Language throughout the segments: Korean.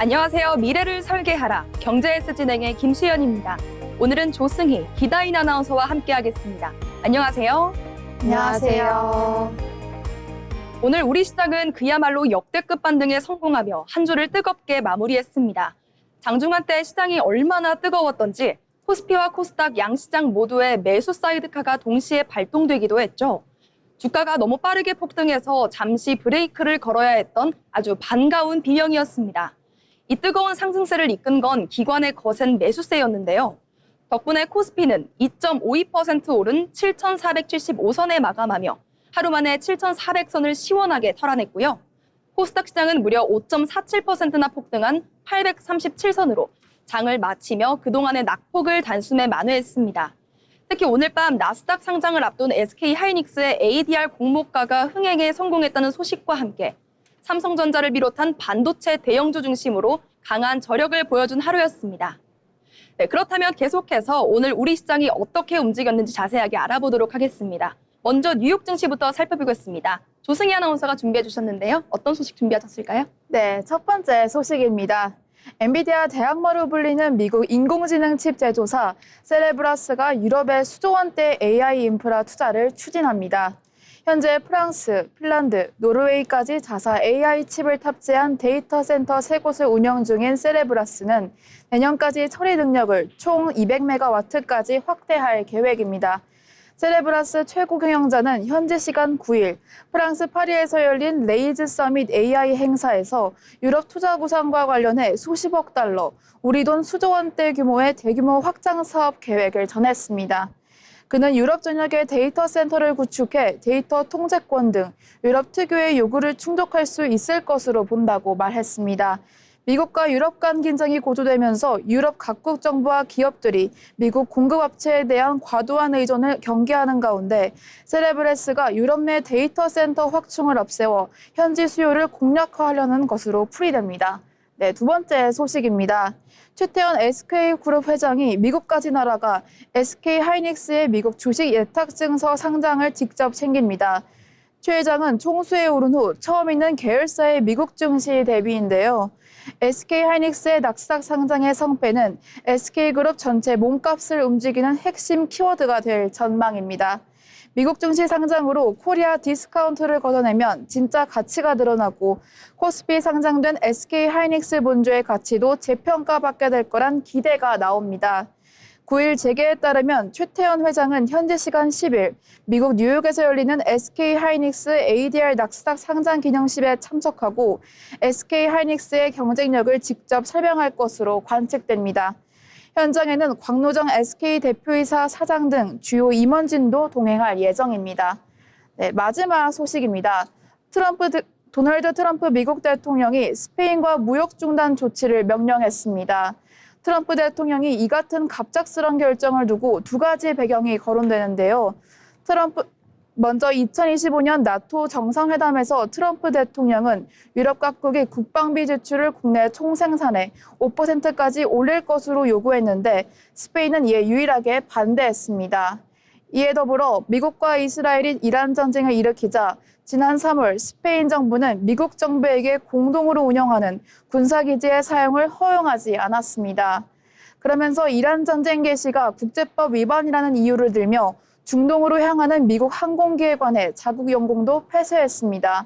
안녕하세요. 미래를 설계하라. 경제S 진행의 김수연입니다. 오늘은 조승희, 기다인 아나운서와 함께하겠습니다. 안녕하세요. 안녕하세요. 오늘 우리 시장은 그야말로 역대급 반등에 성공하며 한 주를 뜨겁게 마무리했습니다. 장중한 때 시장이 얼마나 뜨거웠던지 코스피와 코스닥 양시장 모두의 매수 사이드카가 동시에 발동되기도 했죠. 주가가 너무 빠르게 폭등해서 잠시 브레이크를 걸어야 했던 아주 반가운 비명이었습니다. 이 뜨거운 상승세를 이끈 건 기관의 거센 매수세였는데요. 덕분에 코스피는 2.52% 오른 7,475선에 마감하며 하루 만에 7,400선을 시원하게 털어냈고요. 코스닥 시장은 무려 5.47%나 폭등한 837선으로 장을 마치며 그동안의 낙폭을 단숨에 만회했습니다. 특히 오늘 밤 나스닥 상장을 앞둔 SK하이닉스의 ADR 공모가가 흥행에 성공했다는 소식과 함께 삼성전자를 비롯한 반도체 대형주 중심으로 강한 저력을 보여준 하루였습니다. 네, 그렇다면 계속해서 오늘 우리 시장이 어떻게 움직였는지 자세하게 알아보도록 하겠습니다. 먼저 뉴욕 증시부터 살펴보겠습니다. 조승희 아나운서가 준비해 주셨는데요. 어떤 소식 준비하셨을까요? 네, 첫 번째 소식입니다. 엔비디아 대학마로 불리는 미국 인공지능 칩 제조사 세레브라스가 유럽의 수조 원대 AI 인프라 투자를 추진합니다. 현재 프랑스, 핀란드, 노르웨이까지 자사 AI 칩을 탑재한 데이터 센터 3곳을 운영 중인 세레브라스는 내년까지 처리 능력을 총 200메가와트까지 확대할 계획입니다. 세레브라스 최고 경영자는 현지 시간 9일 프랑스 파리에서 열린 레이즈 서밋 AI 행사에서 유럽 투자 구상과 관련해 수십억 달러, 우리 돈 수조 원대 규모의 대규모 확장 사업 계획을 전했습니다. 그는 유럽 전역에 데이터 센터를 구축해 데이터 통제권 등 유럽 특유의 요구를 충족할 수 있을 것으로 본다고 말했습니다. 미국과 유럽 간 긴장이 고조되면서 유럽 각국 정부와 기업들이 미국 공급업체에 대한 과도한 의존을 경계하는 가운데 세레브레스가 유럽 내 데이터 센터 확충을 앞세워 현지 수요를 공략화하려는 것으로 풀이됩니다. 네, 두 번째 소식입니다. 최태원 SK그룹 회장이 미국까지 날아가 SK하이닉스의 미국 주식 예탁증서 상장을 직접 챙깁니다. 최 회장은 총수에 오른 후 처음 있는 계열사의 미국 증시 대비인데요. SK하이닉스의 낙스닥 상장의 성패는 SK그룹 전체 몸값을 움직이는 핵심 키워드가 될 전망입니다. 미국 증시 상장으로 코리아 디스카운트를 걷어내면 진짜 가치가 드러나고 코스피 상장된 SK하이닉스 본주의 가치도 재평가받게 될 거란 기대가 나옵니다. 9일 재계에 따르면 최태원 회장은 현지 시간 10일 미국 뉴욕에서 열리는 SK하이닉스 ADR 낙스닥 상장 기념식에 참석하고 SK하이닉스의 경쟁력을 직접 설명할 것으로 관측됩니다. 현장에는 광노정 SK 대표이사 사장 등 주요 임원진도 동행할 예정입니다. 네, 마지막 소식입니다. 도널드 트럼프 미국 대통령이 스페인과 무역 중단 조치를 명령했습니다. 트럼프 대통령이 이 같은 갑작스런 결정을 두고 두 가지 배경이 거론되는데요. 먼저 2025년 나토 정상회담에서 트럼프 대통령은 유럽 각국이 국방비 지출을 국내 총생산의 5%까지 올릴 것으로 요구했는데 스페인은 이에 유일하게 반대했습니다. 이에 더불어 미국과 이스라엘이 이란 전쟁을 일으키자 지난 3월 스페인 정부는 미국 정부에게 공동으로 운영하는 군사기지의 사용을 허용하지 않았습니다. 그러면서 이란 전쟁 개시가 국제법 위반이라는 이유를 들며 중동으로 향하는 미국 항공기에 관해 자국 영공도 폐쇄했습니다.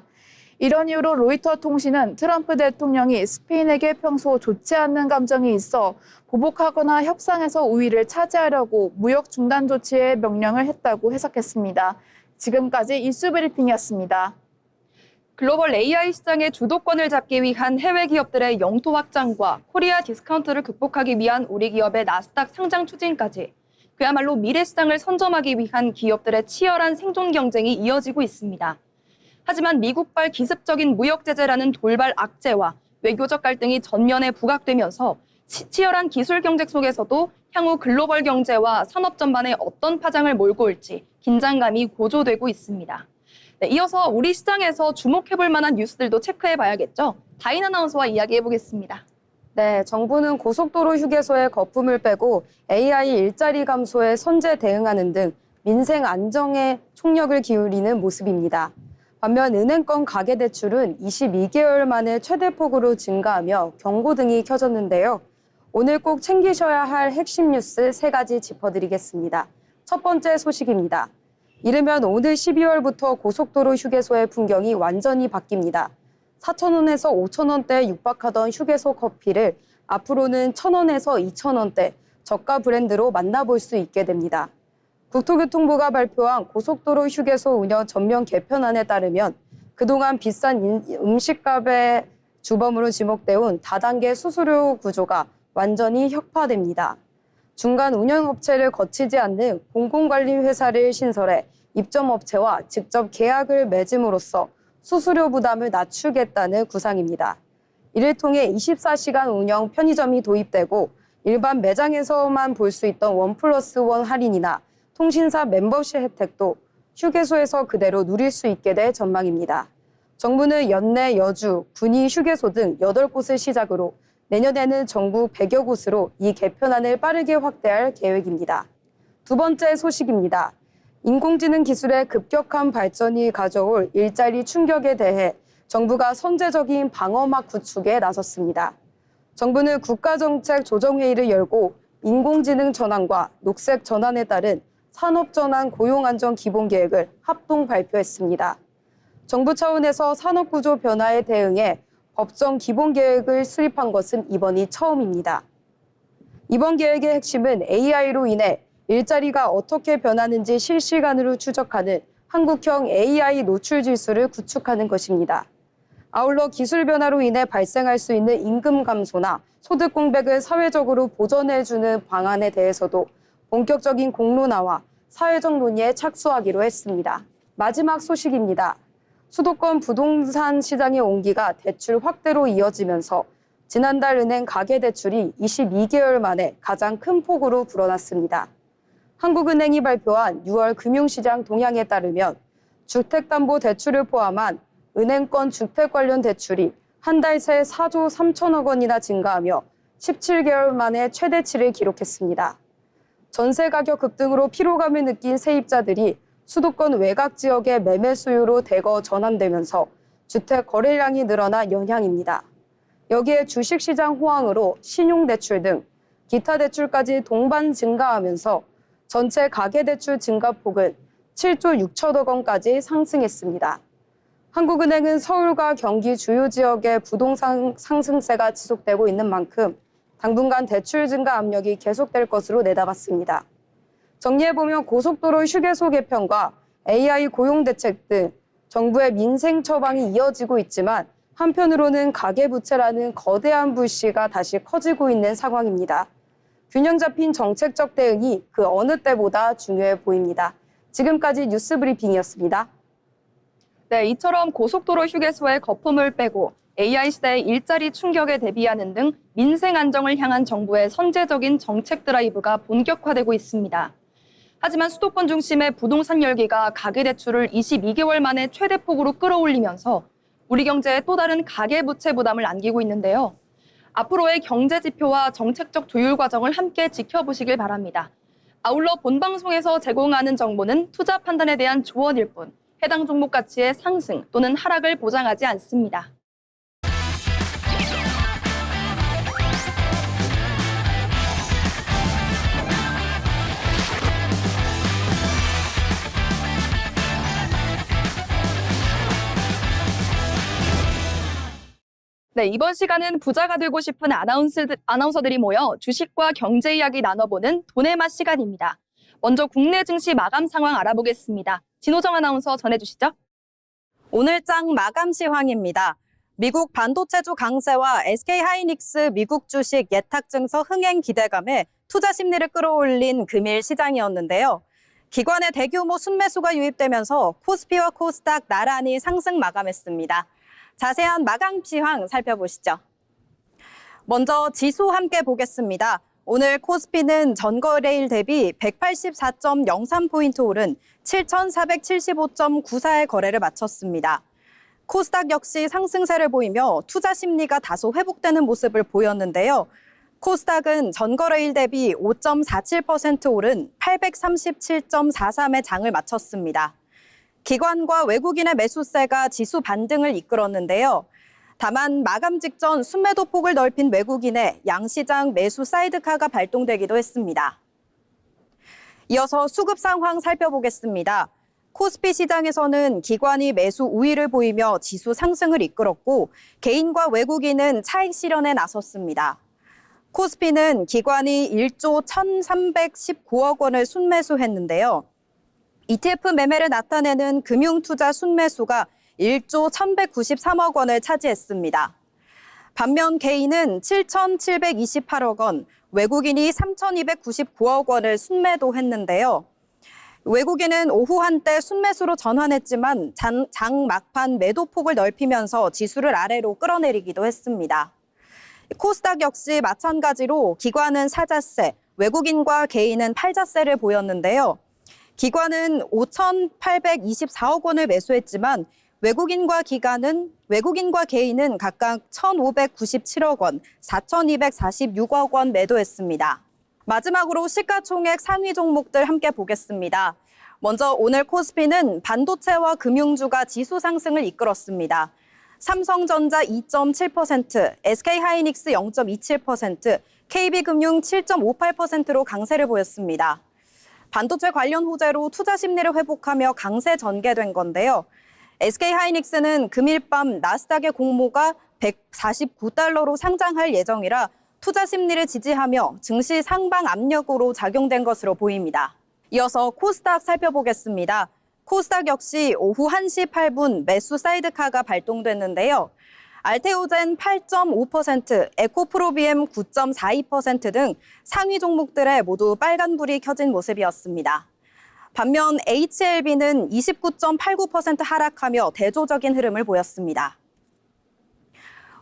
이런 이유로 로이터 통신은 트럼프 대통령이 스페인에게 평소 좋지 않는 감정이 있어 보복하거나 협상에서 우위를 차지하려고 무역 중단 조치의 명령을 했다고 해석했습니다. 지금까지 이슈 브리핑이었습니다. 글로벌 AI 시장의 주도권을 잡기 위한 해외 기업들의 영토 확장과 코리아 디스카운트를 극복하기 위한 우리 기업의 나스닥 상장 추진까지 그야말로 미래 시장을 선점하기 위한 기업들의 치열한 생존 경쟁이 이어지고 있습니다. 하지만 미국발 기습적인 무역 제재라는 돌발 악재와 외교적 갈등이 전면에 부각되면서 치열한 기술 경쟁 속에서도 향후 글로벌 경제와 산업 전반에 어떤 파장을 몰고 올지 긴장감이 고조되고 있습니다. 네, 이어서 우리 시장에서 주목해볼 만한 뉴스들도 체크해봐야겠죠. 다인 아나운서와 이야기해보겠습니다. 네, 정부는 고속도로 휴게소의 거품을 빼고 AI 일자리 감소에 선제 대응하는 등 민생 안정에 총력을 기울이는 모습입니다. 반면 은행권 가계대출은 22개월 만에 최대폭으로 증가하며 경고등이 켜졌는데요. 오늘 꼭 챙기셔야 할 핵심 뉴스 3가지 짚어드리겠습니다. 첫 번째 소식입니다. 이르면 오늘 12월부터 고속도로 휴게소의 풍경이 완전히 바뀝니다. 4,000원에서 5,000원대에 육박하던 휴게소 커피를 앞으로는 1,000원에서 2,000원대 저가 브랜드로 만나볼 수 있게 됩니다. 국토교통부가 발표한 고속도로 휴게소 운영 전면 개편안에 따르면 그동안 비싼 음식값의 주범으로 지목되어 다단계 수수료 구조가 완전히 혁파됩니다. 중간 운영업체를 거치지 않는 공공관리 회사를 신설해 입점업체와 직접 계약을 맺음으로써 수수료 부담을 낮추겠다는 구상입니다. 이를 통해 24시간 운영 편의점이 도입되고 일반 매장에서만 볼 수 있던 1+1 할인이나 통신사 멤버십 혜택도 휴게소에서 그대로 누릴 수 있게 될 전망입니다. 정부는 연내, 여주, 군위 휴게소 등 8곳을 시작으로 내년에는 전국 100여 곳으로 이 개편안을 빠르게 확대할 계획입니다. 두 번째 소식입니다. 인공지능 기술의 급격한 발전이 가져올 일자리 충격에 대해 정부가 선제적인 방어막 구축에 나섰습니다. 정부는 국가정책조정회의를 열고 인공지능 전환과 녹색 전환에 따른 산업전환 고용안정 기본계획을 합동 발표했습니다. 정부 차원에서 산업구조 변화에 대응해 법정 기본계획을 수립한 것은 이번이 처음입니다. 이번 계획의 핵심은 AI로 인해 일자리가 어떻게 변하는지 실시간으로 추적하는 한국형 AI 노출 지수를 구축하는 것입니다. 아울러 기술 변화로 인해 발생할 수 있는 임금 감소나 소득 공백을 사회적으로 보전해주는 방안에 대해서도 본격적인 공론화와 사회적 논의에 착수하기로 했습니다. 마지막 소식입니다. 수도권 부동산 시장의 온기가 대출 확대로 이어지면서 지난달 은행 가계대출이 22개월 만에 가장 큰 폭으로 불어났습니다. 한국은행이 발표한 6월 금융시장 동향에 따르면 주택담보대출을 포함한 은행권 주택 관련 대출이 한 달 새 4조 3천억 원이나 증가하며 17개월 만에 최대치를 기록했습니다. 전세 가격 급등으로 피로감을 느낀 세입자들이 수도권 외곽 지역의 매매 수요로 대거 전환되면서 주택 거래량이 늘어나 영향입니다. 여기에 주식시장 호황으로 신용대출 등 기타 대출까지 동반 증가하면서 전체 가계대출 증가폭은 7조 6천억 원까지 상승했습니다. 한국은행은 서울과 경기 주요 지역의 부동산 상승세가 지속되고 있는 만큼 당분간 대출 증가 압력이 계속될 것으로 내다봤습니다. 정리해보면 고속도로 휴게소 개편과 AI 고용 대책 등 정부의 민생 처방이 이어지고 있지만 한편으로는 가계부채라는 거대한 불씨가 다시 커지고 있는 상황입니다. 균형 잡힌 정책적 대응이 그 어느 때보다 중요해 보입니다. 지금까지 뉴스 브리핑이었습니다. 네, 이처럼 고속도로 휴게소에 거품을 빼고 AI 시대의 일자리 충격에 대비하는 등 민생 안정을 향한 정부의 선제적인 정책 드라이브가 본격화되고 있습니다. 하지만 수도권 중심의 부동산 열기가 가계대출을 22개월 만에 최대폭으로 끌어올리면서 우리 경제에 또 다른 가계부채 부담을 안기고 있는데요. 앞으로의 경제 지표와 정책적 조율 과정을 함께 지켜보시길 바랍니다. 아울러 본방송에서 제공하는 정보는 투자 판단에 대한 조언일 뿐 해당 종목 가치의 상승 또는 하락을 보장하지 않습니다. 네, 이번 시간은 부자가 되고 싶은 아나운서들이 모여 주식과 경제 이야기 나눠보는 돈의 맛 시간입니다. 먼저 국내 증시 마감 상황 알아보겠습니다. 진호정 아나운서 전해주시죠. 오늘장 마감 시황입니다. 미국 반도체주 강세와 SK하이닉스 미국 주식 예탁 증서 흥행 기대감에 투자 심리를 끌어올린 금일 시장이었는데요. 기관의 대규모 순매수가 유입되면서 코스피와 코스닥 나란히 상승 마감했습니다. 자세한 마감 시황 살펴보시죠. 먼저 지수 함께 보겠습니다. 오늘 코스피는 전거래일 대비 184.03포인트 오른 7,475.94의 거래를 마쳤습니다. 코스닥 역시 상승세를 보이며 투자 심리가 다소 회복되는 모습을 보였는데요. 코스닥은 전거래일 대비 5.47% 오른 837.43의 장을 마쳤습니다. 기관과 외국인의 매수세가 지수 반등을 이끌었는데요. 다만 마감 직전 순매도 폭을 넓힌 외국인의 양시장 매수 사이드카가 발동되기도 했습니다. 이어서 수급 상황 살펴보겠습니다. 코스피 시장에서는 기관이 매수 우위를 보이며 지수 상승을 이끌었고 개인과 외국인은 차익 실현에 나섰습니다. 코스피는 기관이 1조 1,319억 원을 순매수했는데요. ETF 매매를 나타내는 금융투자 순매수가 1조 1,193억 원을 차지했습니다. 반면 개인은 7,728억 원, 외국인이 3,299억 원을 순매도했는데요. 외국인은 오후 한때 순매수로 전환했지만 장 막판 매도폭을 넓히면서 지수를 아래로 끌어내리기도 했습니다. 코스닥 역시 마찬가지로 기관은 사자세, 외국인과 개인은 팔자세를 보였는데요. 기관은 5,824억 원을 매수했지만 외국인과 개인은 각각 1,597억 원, 4,246억 원 매도했습니다. 마지막으로 시가총액 상위 종목들 함께 보겠습니다. 먼저 오늘 코스피는 반도체와 금융주가 지수 상승을 이끌었습니다. 삼성전자 2.7%, SK하이닉스 0.27%, KB금융 7.58%로 강세를 보였습니다. 반도체 관련 호재로 투자 심리를 회복하며 강세 전개된 건데요. SK하이닉스는 금일 밤 나스닥의 공모가 149달러로 상장할 예정이라 투자 심리를 지지하며 증시 상방 압력으로 작용된 것으로 보입니다. 이어서 코스닥 살펴보겠습니다. 코스닥 역시 오후 1시 8분 매수 사이드카가 발동됐는데요. 알테오젠 8.5%, 에코프로비엠 9.42% 등 상위 종목들에 모두 빨간불이 켜진 모습이었습니다. 반면 HLB는 29.89% 하락하며 대조적인 흐름을 보였습니다.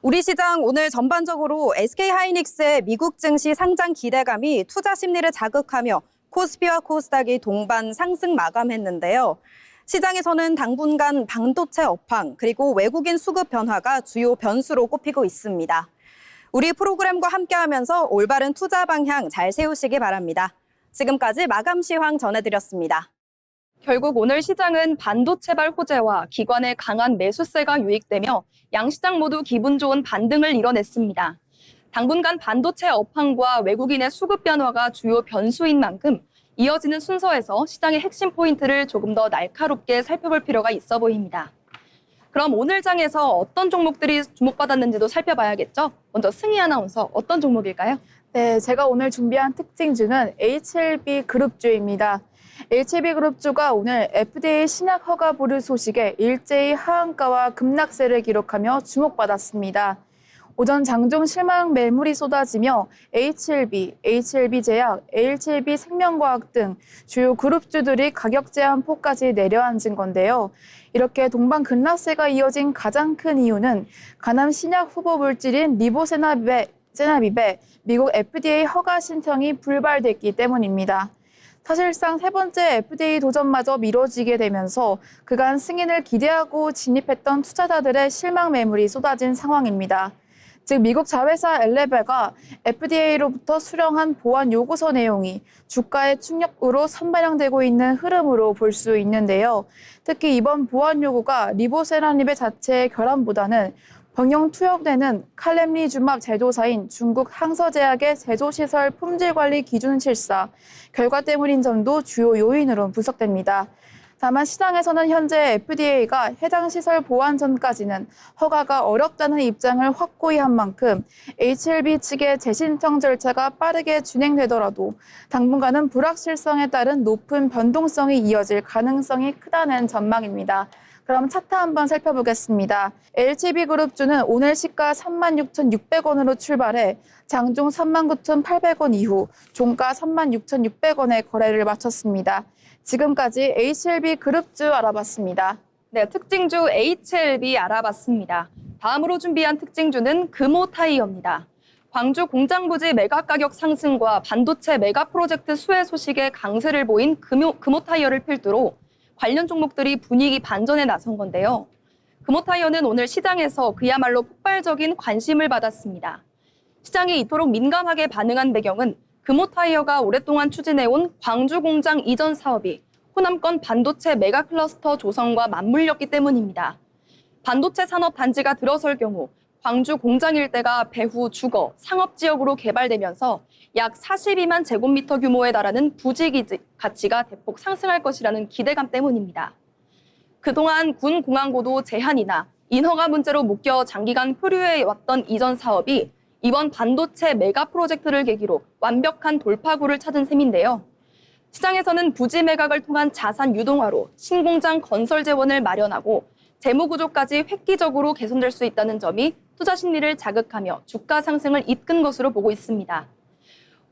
우리 시장 오늘 전반적으로 SK하이닉스의 미국 증시 상장 기대감이 투자 심리를 자극하며 코스피와 코스닥이 동반 상승 마감했는데요. 시장에서는 당분간 반도체 업황 그리고 외국인 수급 변화가 주요 변수로 꼽히고 있습니다. 우리 프로그램과 함께하면서 올바른 투자 방향 잘 세우시기 바랍니다. 지금까지 마감 시황 전해드렸습니다. 결국 오늘 시장은 반도체발 호재와 기관의 강한 매수세가 유익되며 양시장 모두 기분 좋은 반등을 이뤄냈습니다. 당분간 반도체 업황과 외국인의 수급 변화가 주요 변수인 만큼 이어지는 순서에서 시장의 핵심 포인트를 조금 더 날카롭게 살펴볼 필요가 있어 보입니다. 그럼 오늘 장에서 어떤 종목들이 주목받았는지도 살펴봐야겠죠? 먼저 승희 아나운서 어떤 종목일까요? 네, 제가 오늘 준비한 특징주는 HLB 그룹주입니다. HLB 그룹주가 오늘 FDA 신약 허가 보류 소식에 일제히 하한가와 급락세를 기록하며 주목받았습니다. 오전 장중 실망 매물이 쏟아지며 HLB, HLB제약, HLB 생명과학 등 주요 그룹주들이 가격 제한폭까지 내려앉은 건데요. 이렇게 동반 급락세가 이어진 가장 큰 이유는 간암 신약 후보 물질인 리보세나빕의 미국 FDA 허가 신청이 불발됐기 때문입니다. 사실상 세 번째 FDA 도전마저 미뤄지게 되면서 그간 승인을 기대하고 진입했던 투자자들의 실망 매물이 쏟아진 상황입니다. 즉 미국 자회사 엘레베가 FDA로부터 수령한 보안 요구서 내용이 주가의 충격으로 선반영되고 있는 흐름으로 볼 수 있는데요. 특히 이번 보안 요구가 리보세라닙의 자체의 결함보다는 병용 투여되는 칼렘리주맙 제조사인 중국 항서제약의 제조시설 품질관리 기준 실사 결과 때문인 점도 주요 요인으로 분석됩니다. 다만 시장에서는 현재 FDA가 해당 시설 보완 전까지는 허가가 어렵다는 입장을 확고히 한 만큼 HLB 측의 재신청 절차가 빠르게 진행되더라도 당분간은 불확실성에 따른 높은 변동성이 이어질 가능성이 크다는 전망입니다. 그럼 차트 한번 살펴보겠습니다. HLB그룹주는 오늘 시가 36,600원으로 출발해 장중 39,800원 이후 종가 36,600원에 거래를 마쳤습니다. 지금까지 HLB그룹주 알아봤습니다. 네, 특징주 HLB 알아봤습니다. 다음으로 준비한 특징주는 금호타이어입니다. 광주 공장 부지 매각 가격 상승과 반도체 메가 프로젝트 수혜 소식에 강세를 보인 금호타이어를 필두로 관련 종목들이 분위기 반전에 나선 건데요. 금호타이어는 오늘 시장에서 그야말로 폭발적인 관심을 받았습니다. 시장이 이토록 민감하게 반응한 배경은 금호타이어가 오랫동안 추진해온 광주 공장 이전 사업이 호남권 반도체 메가클러스터 조성과 맞물렸기 때문입니다. 반도체 산업 단지가 들어설 경우 광주 공장 일대가 배후 주거, 상업지역으로 개발되면서 약 42만 제곱미터 규모에 달하는 부지 가치가 대폭 상승할 것이라는 기대감 때문입니다. 그동안 군 공항고도 제한이나 인허가 문제로 묶여 장기간 표류해왔던 이전 사업이 이번 반도체 메가 프로젝트를 계기로 완벽한 돌파구를 찾은 셈인데요. 시장에서는 부지 매각을 통한 자산 유동화로 신공장 건설 재원을 마련하고 재무 구조까지 획기적으로 개선될 수 있다는 점이 투자 심리를 자극하며 주가 상승을 이끈 것으로 보고 있습니다.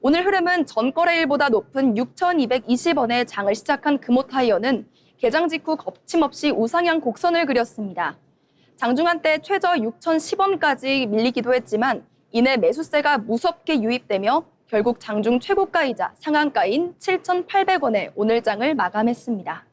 오늘 흐름은 전거래일보다 높은 6,220원에 장을 시작한 금호타이어는 개장 직후 거침없이 우상향 곡선을 그렸습니다. 장중한 때 최저 6,010원까지 밀리기도 했지만 이내 매수세가 무섭게 유입되며 결국 장중 최고가이자 상한가인 7,800원에 오늘 장을 마감했습니다.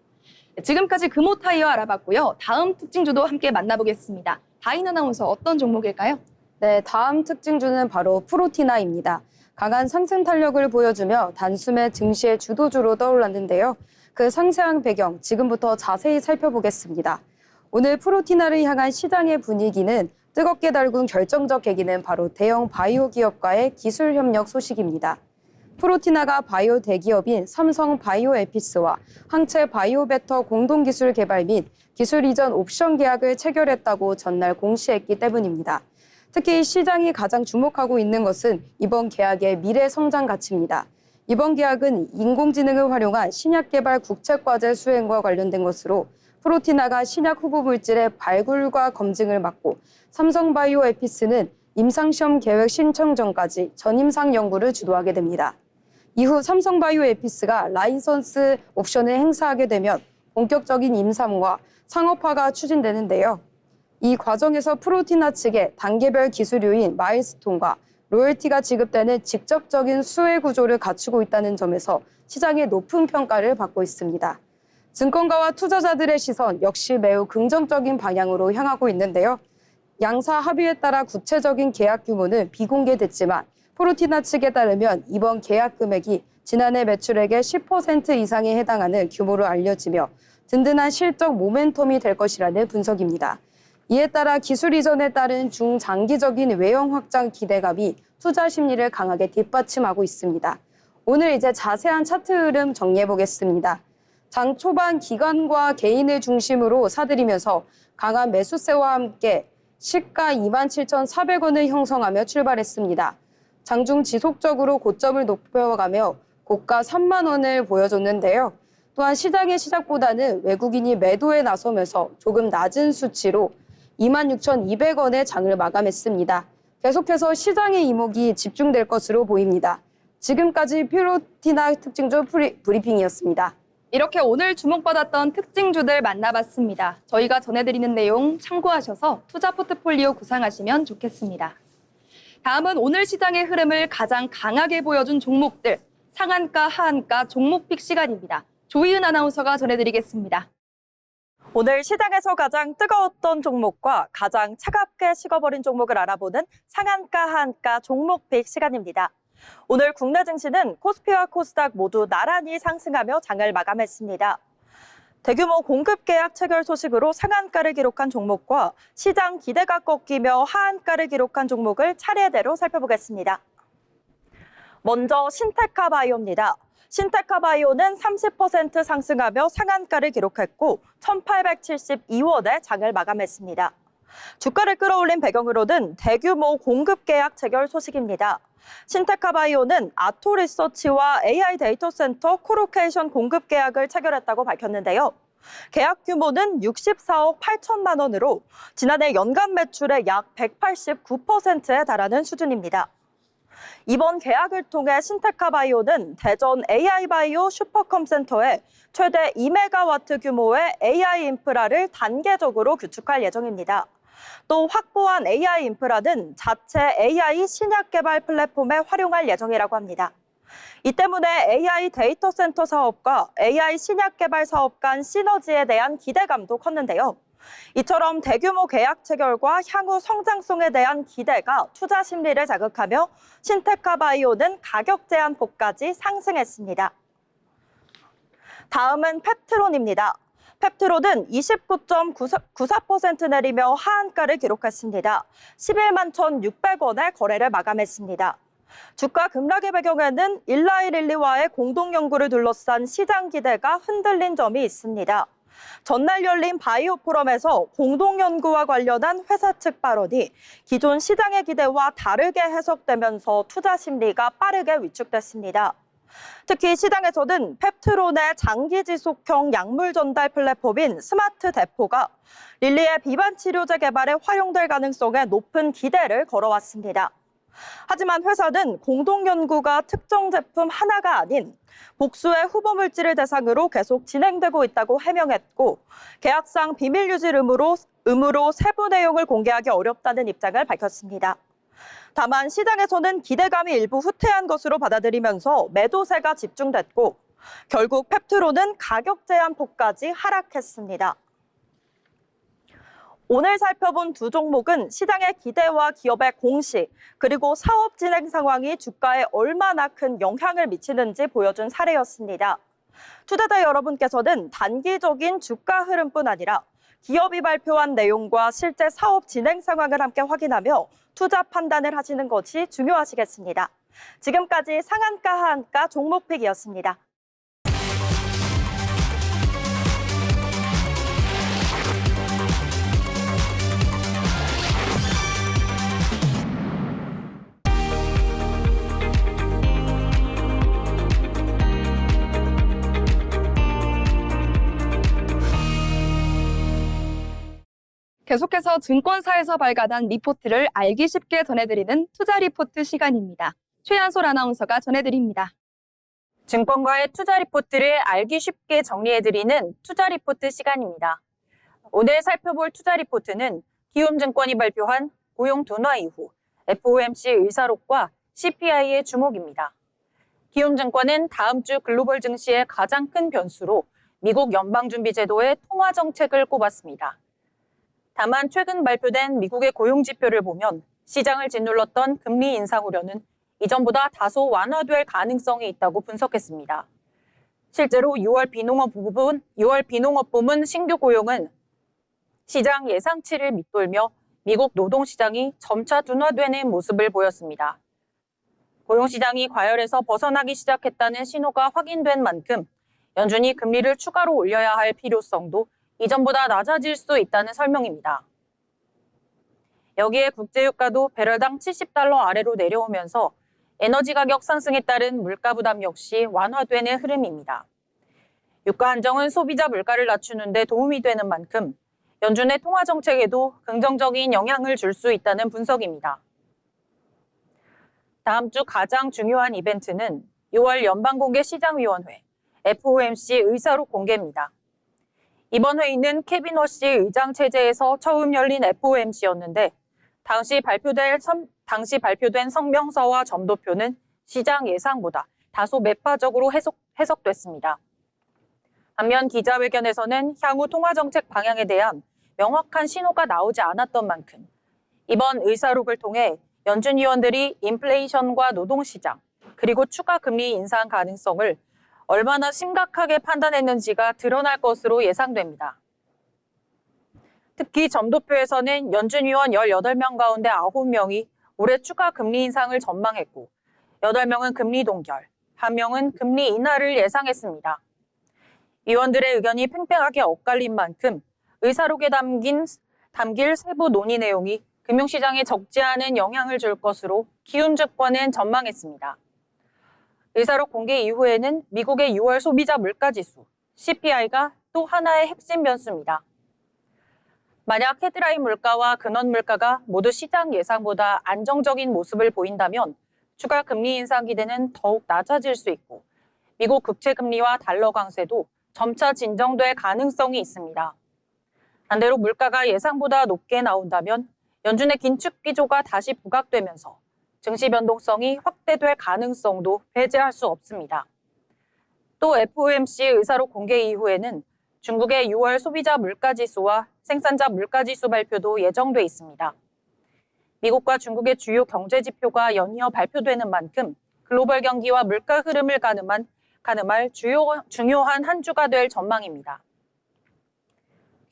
지금까지 금호타이어 알아봤고요. 다음 특징주도 함께 만나보겠습니다. 다인 아나운서 어떤 종목일까요? 네, 다음 특징주는 바로 프로티나입니다. 강한 상승 탄력을 보여주며 단숨에 증시의 주도주로 떠올랐는데요. 그 상세한 배경 지금부터 자세히 살펴보겠습니다. 오늘 프로티나를 향한 시장의 분위기는 뜨겁게 달군 결정적 계기는 바로 대형 바이오 기업과의 기술 협력 소식입니다. 프로티나가 바이오 대기업인 삼성 바이오에피스와 항체 바이오베터 공동기술 개발 및 기술 이전 옵션 계약을 체결했다고 전날 공시했기 때문입니다. 특히 시장이 가장 주목하고 있는 것은 이번 계약의 미래 성장 가치입니다. 이번 계약은 인공지능을 활용한 신약 개발 국책과제 수행과 관련된 것으로 프로티나가 신약 후보 물질의 발굴과 검증을 맡고 삼성바이오에피스는 임상시험 계획 신청 전까지 전임상 연구를 주도하게 됩니다. 이후 삼성바이오에피스가 라이선스 옵션을 행사하게 되면 본격적인 임상과 상업화가 추진되는데요. 이 과정에서 프로티나 측에 단계별 기술료인 마일스톤과 로열티가 지급되는 직접적인 수혜 구조를 갖추고 있다는 점에서 시장의 높은 평가를 받고 있습니다. 증권가와 투자자들의 시선 역시 매우 긍정적인 방향으로 향하고 있는데요. 양사 합의에 따라 구체적인 계약 규모는 비공개됐지만 프로티나 측에 따르면 이번 계약 금액이 지난해 매출액의 10% 이상에 해당하는 규모로 알려지며 든든한 실적 모멘텀이 될 것이라는 분석입니다. 이에 따라 기술 이전에 따른 중장기적인 외형 확장 기대감이 투자 심리를 강하게 뒷받침하고 있습니다. 오늘 이제 자세한 차트 흐름 정리해 보겠습니다. 장 초반 기관과 개인을 중심으로 사들이면서 강한 매수세와 함께 시가 27,400원을 형성하며 출발했습니다. 장중 지속적으로 고점을 높여가며 고가 3만 원을 보여줬는데요. 또한 시장의 시작보다는 외국인이 매도에 나서면서 조금 낮은 수치로 26,200원의 장을 마감했습니다. 계속해서 시장의 이목이 집중될 것으로 보입니다. 지금까지 프로티나 특징주 브리핑이었습니다. 이렇게 오늘 주목받았던 특징주들 만나봤습니다. 저희가 전해드리는 내용 참고하셔서 투자 포트폴리오 구상하시면 좋겠습니다. 다음은 오늘 시장의 흐름을 가장 강하게 보여준 종목들, 상한가, 하한가, 종목픽 시간입니다. 조희은 아나운서가 전해드리겠습니다. 오늘 시장에서 가장 뜨거웠던 종목과 가장 차갑게 식어버린 종목을 알아보는 상한가, 하한가, 종목픽 시간입니다. 오늘 국내 증시는 코스피와 코스닥 모두 나란히 상승하며 장을 마감했습니다. 대규모 공급 계약 체결 소식으로 상한가를 기록한 종목과 시장 기대가 꺾이며 하한가를 기록한 종목을 차례대로 살펴보겠습니다. 먼저 신테카 바이오입니다. 신테카 바이오는 30% 상승하며 상한가를 기록했고 1,872원에 장을 마감했습니다. 주가를 끌어올린 배경으로는 대규모 공급 계약 체결 소식입니다. 신테카 바이오는 아토리서치와 AI 데이터 센터 코로케이션 공급 계약을 체결했다고 밝혔는데요. 계약 규모는 64억 8천만 원으로 지난해 연간 매출의 약 189%에 달하는 수준입니다. 이번 계약을 통해 신테카 바이오는 대전 AI 바이오 슈퍼컴 센터에 최대 2메가와트 규모의 AI 인프라를 단계적으로 구축할 예정입니다. 또 확보한 AI 인프라는 자체 AI 신약 개발 플랫폼에 활용할 예정이라고 합니다. 이 때문에 AI 데이터 센터 사업과 AI 신약 개발 사업 간 시너지에 대한 기대감도 컸는데요. 이처럼 대규모 계약 체결과 향후 성장성에 대한 기대가 투자 심리를 자극하며 신테카 바이오는 가격 제한폭까지 상승했습니다. 다음은 펩트론입니다. 펩트론은 29.94% 내리며 하한가를 기록했습니다. 11만 1,600원에 거래를 마감했습니다. 주가 급락의 배경에는 일라이릴리와의 공동 연구를 둘러싼 시장 기대가 흔들린 점이 있습니다. 전날 열린 바이오 포럼에서 공동 연구와 관련한 회사 측 발언이 기존 시장의 기대와 다르게 해석되면서 투자 심리가 빠르게 위축됐습니다. 특히 시장에서는 펩트론의 장기 지속형 약물 전달 플랫폼인 스마트 데포가 릴리의 비만 치료제 개발에 활용될 가능성에 높은 기대를 걸어왔습니다. 하지만 회사는 공동 연구가 특정 제품 하나가 아닌 복수의 후보 물질을 대상으로 계속 진행되고 있다고 해명했고, 계약상 비밀 유지 의무로 세부 내용을 공개하기 어렵다는 입장을 밝혔습니다. 다만 시장에서는 기대감이 일부 후퇴한 것으로 받아들이면서 매도세가 집중됐고, 결국 펩트론은 가격 제한폭까지 하락했습니다. 오늘 살펴본 두 종목은 시장의 기대와 기업의 공시, 그리고 사업 진행 상황이 주가에 얼마나 큰 영향을 미치는지 보여준 사례였습니다. 투자자 여러분께서는 단기적인 주가 흐름뿐 아니라 기업이 발표한 내용과 실제 사업 진행 상황을 함께 확인하며 투자 판단을 하시는 것이 중요하시겠습니다. 지금까지 상한가 하한가 종목픽이었습니다. 계속해서 증권사에서 발간한 리포트를 알기 쉽게 전해드리는 투자 리포트 시간입니다. 최한솔 아나운서가 전해드립니다. 증권가의 투자 리포트를 알기 쉽게 정리해드리는 투자 리포트 시간입니다. 오늘 살펴볼 투자 리포트는 키움증권이 발표한 고용 둔화 이후 FOMC 의사록과 CPI의 주목입니다. 키움증권은 다음 주 글로벌 증시의 가장 큰 변수로 미국 연방준비제도의 통화 정책을 꼽았습니다. 다만 최근 발표된 미국의 고용 지표를 보면 시장을 짓눌렀던 금리 인상 우려는 이전보다 다소 완화될 가능성이 있다고 분석했습니다. 실제로 6월 비농업 부문 신규 고용은 시장 예상치를 밑돌며 미국 노동시장이 점차 둔화되는 모습을 보였습니다. 고용시장이 과열에서 벗어나기 시작했다는 신호가 확인된 만큼 연준이 금리를 추가로 올려야 할 필요성도 이전보다 낮아질 수 있다는 설명입니다. 여기에 국제유가도 배럴당 70달러 아래로 내려오면서 에너지 가격 상승에 따른 물가 부담 역시 완화되는 흐름입니다. 유가 안정은 소비자 물가를 낮추는 데 도움이 되는 만큼 연준의 통화 정책에도 긍정적인 영향을 줄 수 있다는 분석입니다. 다음 주 가장 중요한 이벤트는 6월 연방공개시장위원회 FOMC 의사록 공개입니다. 이번 회의는 케빈 워시 의장 체제에서 처음 열린 FOMC였는데 당시 발표된 성명서와 점도표는 시장 예상보다 다소 매파적으로 해석됐습니다. 반면 기자회견에서는 향후 통화정책 방향에 대한 명확한 신호가 나오지 않았던 만큼 이번 의사록을 통해 연준 위원들이 인플레이션과 노동시장, 그리고 추가 금리 인상 가능성을 얼마나 심각하게 판단했는지가 드러날 것으로 예상됩니다. 특히 점도표에서는 연준 위원 18명 가운데 9명이 올해 추가 금리 인상을 전망했고 8명은 금리 동결, 1명은 금리 인하를 예상했습니다. 위원들의 의견이 팽팽하게 엇갈린 만큼 의사록에 담길 세부 논의 내용이 금융시장에 적지 않은 영향을 줄 것으로 키움증권은 전망했습니다. 의사록 공개 이후에는 미국의 6월 소비자 물가지수, CPI가 또 하나의 핵심 변수입니다. 만약 헤드라인 물가와 근원 물가가 모두 시장 예상보다 안정적인 모습을 보인다면 추가 금리 인상 기대는 더욱 낮아질 수 있고 미국 국채 금리와 달러 강세도 점차 진정될 가능성이 있습니다. 반대로 물가가 예상보다 높게 나온다면 연준의 긴축 기조가 다시 부각되면서 증시 변동성이 확대될 가능성도 배제할 수 없습니다. 또 FOMC 의사록 공개 이후에는 중국의 6월 소비자 물가지수와 생산자 물가지수 발표도 예정돼 있습니다. 미국과 중국의 주요 경제 지표가 연이어 발표되는 만큼 글로벌 경기와 물가 흐름을 가늠한 가늠할 중요한 한 주가 될 전망입니다.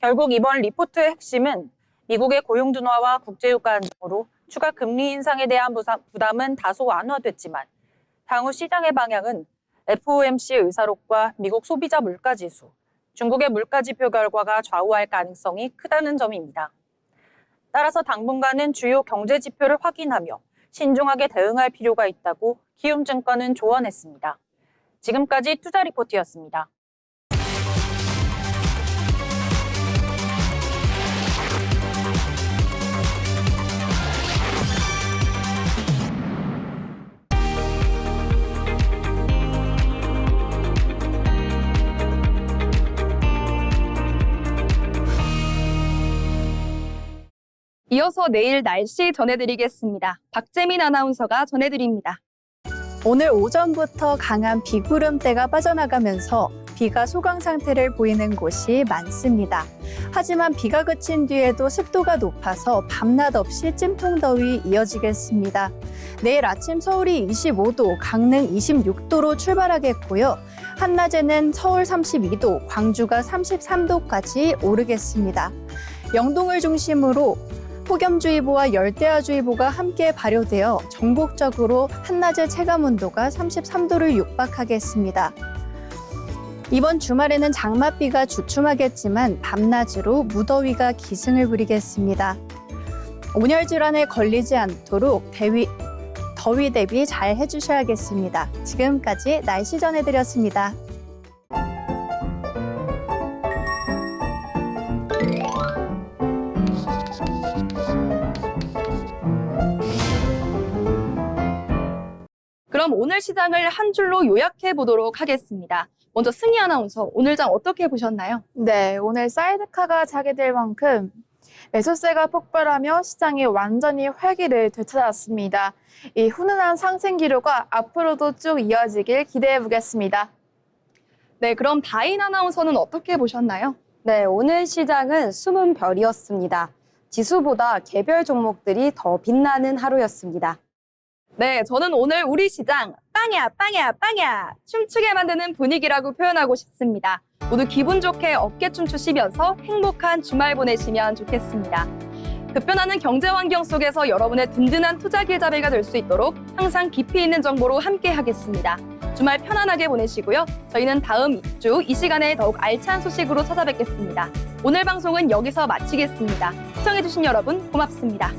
결국 이번 리포트의 핵심은 미국의 고용 둔화와 국제유가 안정으로 추가 금리 인상에 대한 부담은 다소 완화됐지만 향후 시장의 방향은 FOMC 의사록과 미국 소비자 물가지수, 중국의 물가지표 결과가 좌우할 가능성이 크다는 점입니다. 따라서 당분간은 주요 경제지표를 확인하며 신중하게 대응할 필요가 있다고 키움증권은 조언했습니다. 지금까지 투자 리포트였습니다. 이어서 내일 날씨 전해드리겠습니다. 박재민 아나운서가 전해드립니다. 오늘 오전부터 강한 비구름대가 빠져나가면서 비가 소강 상태를 보이는 곳이 많습니다. 하지만 비가 그친 뒤에도 습도가 높아서 밤낮 없이 찜통더위 이어지겠습니다. 내일 아침 서울이 25도, 강릉 26도로 출발하겠고요. 한낮에는 서울 32도, 광주가 33도까지 오르겠습니다. 영동을 중심으로 폭염주의보와 열대야주의보가 함께 발효되어 전국적으로 한낮의 체감온도가 33도를 육박하겠습니다. 이번 주말에는 장맛비가 주춤하겠지만 밤낮으로 무더위가 기승을 부리겠습니다. 온열 질환에 걸리지 않도록 더위 대비 잘 해주셔야겠습니다. 지금까지 날씨 전해드렸습니다. 그럼 오늘 시장을 한 줄로 요약해 보도록 하겠습니다. 먼저 승희 아나운서, 오늘 장 어떻게 보셨나요? 네, 오늘 사이드카가 자게될 만큼 매수세가 폭발하며 시장이 완전히 활기를 되찾았습니다. 이 훈훈한 상승 기류가 앞으로도 쭉 이어지길 기대해 보겠습니다. 네, 그럼 다인 아나운서는 어떻게 보셨나요? 네, 오늘 시장은 숨은 별이었습니다. 지수보다 개별 종목들이 더 빛나는 하루였습니다. 네, 저는 오늘 우리 시장 빵야 빵야 빵야 춤추게 만드는 분위기라고 표현하고 싶습니다. 모두 기분 좋게 어깨춤 추시면서 행복한 주말 보내시면 좋겠습니다. 급변하는 경제 환경 속에서 여러분의 든든한 투자 길잡이가 될 수 있도록 항상 깊이 있는 정보로 함께 하겠습니다. 주말 편안하게 보내시고요. 저희는 다음 주 이 시간에 더욱 알찬 소식으로 찾아뵙겠습니다. 오늘 방송은 여기서 마치겠습니다. 시청해주신 여러분 고맙습니다.